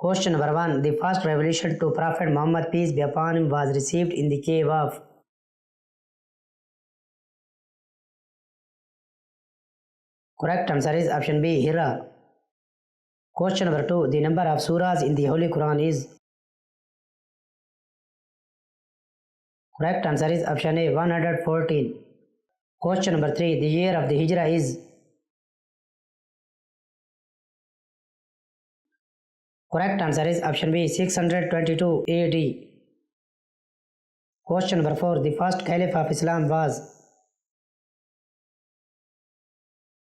Question number 1. The first revelation to Prophet Muhammad, peace be upon him, was received in the cave of. Correct answer is option B, Hira. Question number 2. The number of surahs in the Holy Quran is. Correct answer is option A, 114. Question number 3. The year of the Hijrah is. Correct answer is option B, 622 AD. Question number 4. The first caliph of Islam was.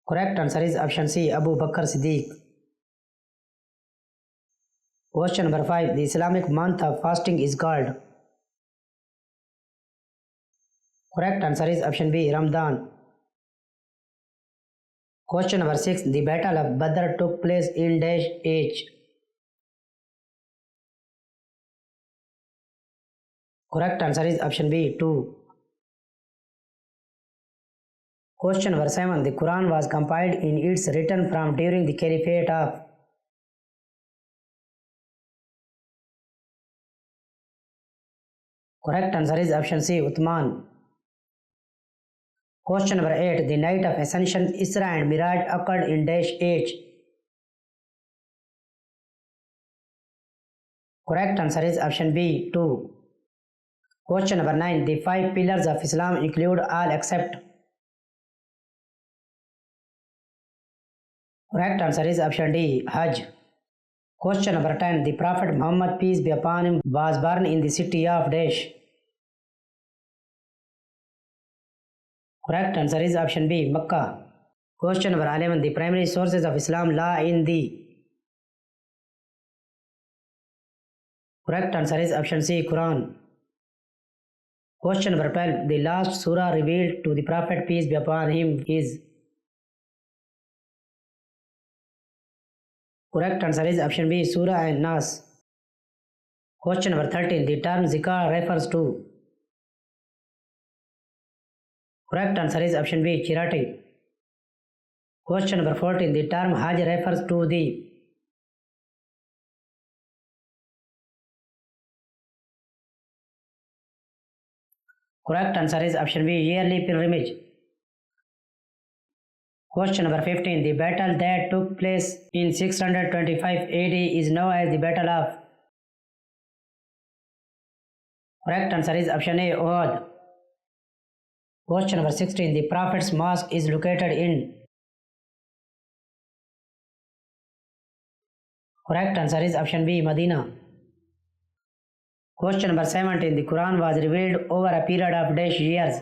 Correct answer is option C, Abu Bakr Siddiq. Question number 5. The Islamic month of fasting is called. Correct answer is option B, Ramadan. Question number 6. The Battle of Badr took place in dash age. Correct answer is option B, 2. Question number 7. The Quran was compiled in its written from during the Caliphate of. Correct answer is option C, Uthman. Question number 8. The night of Ascension, Isra and Miraj occurred in dash age. Correct answer is option B, 2. Question number 9. The 5 pillars of Islam include all except. Correct answer is option D, Hajj. Question number 10. The Prophet Muhammad, peace be upon him, was born in the city of dash. Correct answer is option B, Makkah. Question number 11. The primary sources of Islam law in the. Correct answer is option C, Quran. Question number 12. The last surah revealed to the Prophet, peace be upon him, is. Correct answer is option B, Surah An-Nas. Question number 13. The term Zikar refers to. Correct answer is option B, charity. Question number 14. The term Hajj refers to the. Correct answer is option B, yearly pilgrimage. Question number 15. The battle that took place in 625 AD is known as the Battle of. Correct answer is option A, Uhud. Question number 16. The Prophet's mosque is located in. Correct answer is option B, Medina. Question number 17. The Quran was revealed over a period of dash years.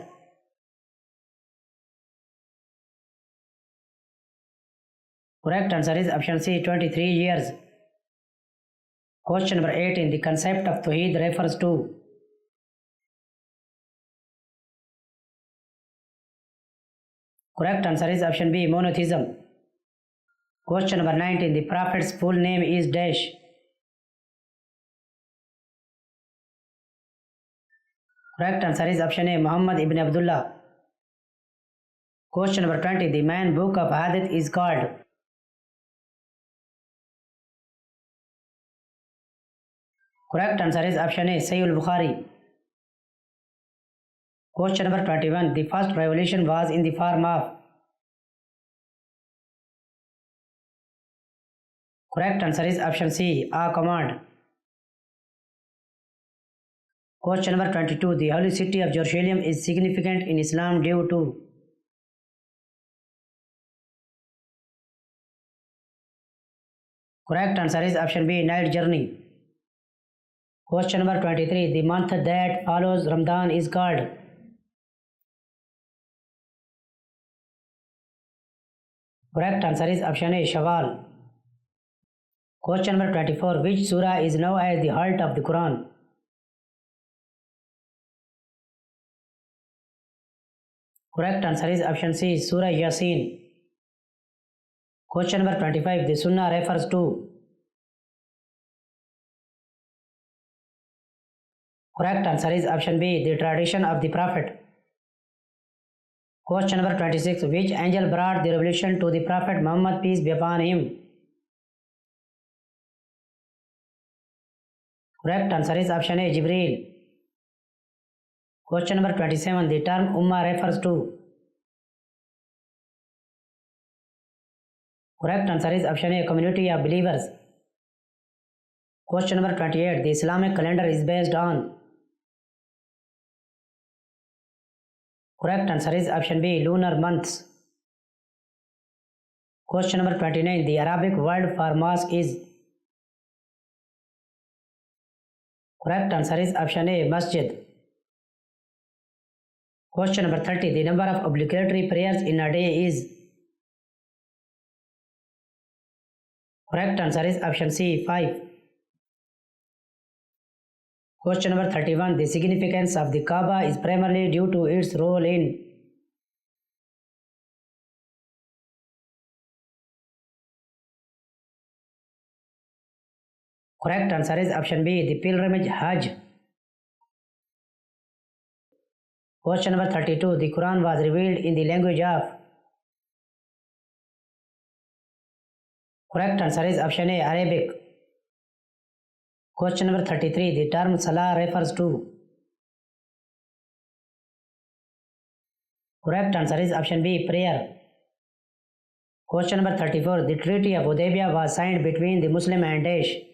Correct answer is option C, 23 years. Question number 18. The concept of Tawheed refers to. Correct answer is option B, monotheism. Question number 19. The Prophet's full name is dash. Correct answer is option A, Muhammad ibn Abdullah. Question number 20. The main book of Hadith is called. Correct answer is option A, Sahih al-Bukhari. Question number 21. The first revelation was in the form of. Correct answer is option C, a command. Question number 22. The holy city of Jerusalem is significant in Islam due to. Correct answer is option B, night journey. Question number 23. The month that follows Ramadan is called. Correct answer is option A, Shawwal. Question number 24. Which surah is known as the heart of the Quran? Correct answer is option C, Surah Yasin. Question number 25. The Sunnah refers to. Correct answer is option B, the tradition of the Prophet. Question number 26. Which angel brought the revelation to the Prophet Muhammad, peace be upon him? Correct answer is option A, Jibreel. Question number 27. The term Ummah refers to. Correct answer is option A, community of believers. Question number 28. The Islamic calendar is based on. Correct answer is option B, lunar months. Question number 29. The Arabic word for mosque is. Correct answer is option A, masjid. Question number 30. The number of obligatory prayers in a day is. Correct answer is option C, 5. Question number 31. The significance of the Kaaba is primarily due to its role in. Correct answer is option B, the pilgrimage Hajj. Question number 32. The Quran was revealed in the language of. Correct answer is option A, Arabic. Question number 33. The term Salah refers to. Correct answer is option B, prayer. Question number 34. The Treaty of Hudaybiyah was signed between the Muslim and Daesh.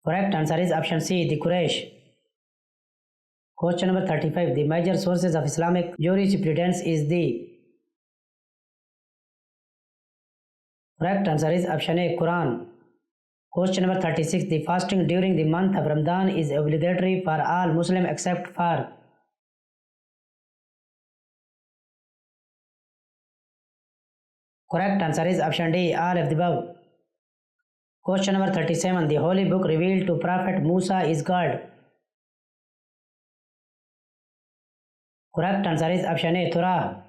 Correct answer is option C, the Quraysh. Question number 35. The major sources of Islamic jurisprudence is the. Correct answer is option A, Quran. Question number 36. The fasting during the month of Ramadan is obligatory for all Muslims except for. Correct answer is option D, all of the above. Question number 37. The holy book revealed to Prophet Musa is called. Correct answer is option A, Torah.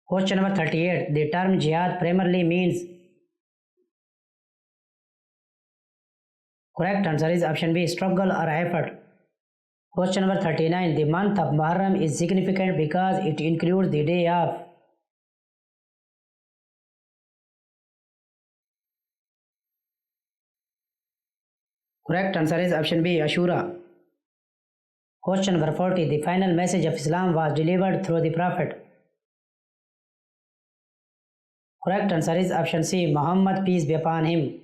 Question number 38. The term jihad primarily means. Correct answer is option B, struggle or effort. Question number 39. The month of Muharram is significant because it includes the day of. Correct answer is option B, Ashura. Question number 40. The final message of Islam was delivered through the Prophet. Correct answer is option C, Muhammad, peace be upon him.